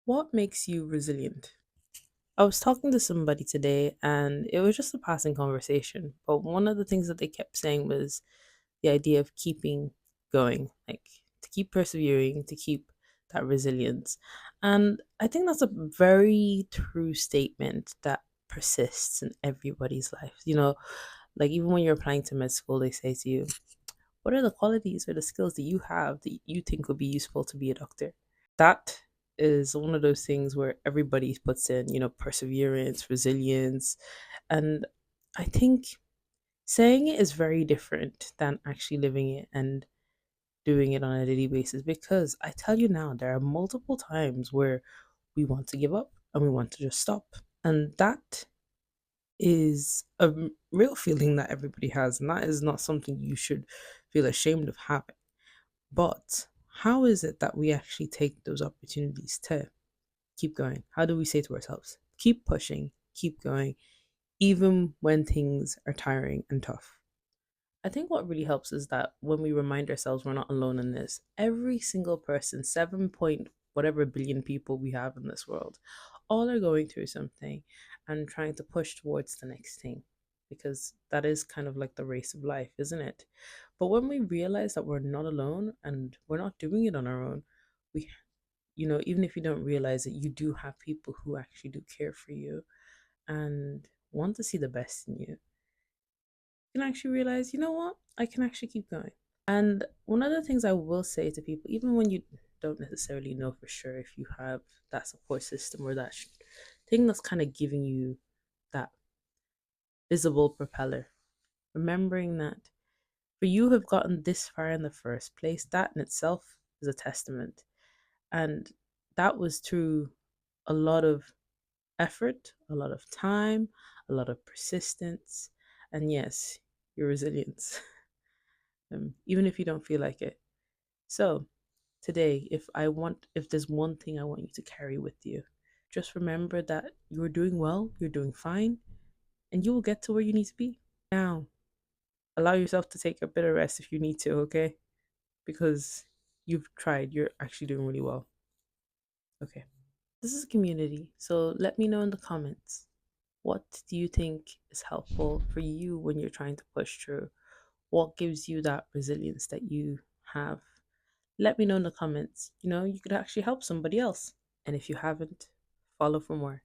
What makes you resilient? I was talking to somebody today and it was just a passing conversation. But one of the things that they kept saying was the idea of keeping going, like to keep persevering, to keep that resilience. And I think that's a very true statement that persists in everybody's life. Like even when you're applying to med school, they say to you, what are the qualities or the skills that you have that you think would be useful to be a doctor? That is one of those things where everybody puts in, perseverance, resilience. And I think saying it is very different than actually living it and doing it on a daily basis because I tell you now, there are multiple times where we want to give up and we want to just stop. And that is a real feeling that everybody has. And that is not something you should feel ashamed of having. But how is it that we actually take those opportunities to keep going? How do we say to ourselves, keep pushing, keep going, even when things are tiring and tough? I think what really helps is that when we remind ourselves we're not alone in this, every single person, 7 point whatever billion people we have in this world, all are going through something and trying to push towards the next thing because that is kind of like the race of life, isn't it? But when we realize that we're not alone and we're not doing it on our own, we, even if you don't realize it, you do have people who actually do care for you and want to see the best in you. You can actually realize, you know what, I can actually keep going. And one of the things I will say to people, even when you don't necessarily know for sure if you have that support system or that thing that's kind of giving you that visible propeller, remembering that for you have gotten this far in the first place, that in itself is a testament. And that was through a lot of effort, a lot of time, a lot of persistence, and yes, your resilience, even if you don't feel like it. So, today, if there's one thing I want you to carry with you, just remember that you're doing well, you're doing fine, and you will get to where you need to be. Now, allow yourself to take a bit of rest if you need to, okay? Because you've tried, you're actually doing really well. Okay. This is a community, so let me know in the comments. What do you think is helpful for you when you're trying to push through? What gives you that resilience that you have? Let me know in the comments. You could actually help somebody else. And if you haven't, follow for more.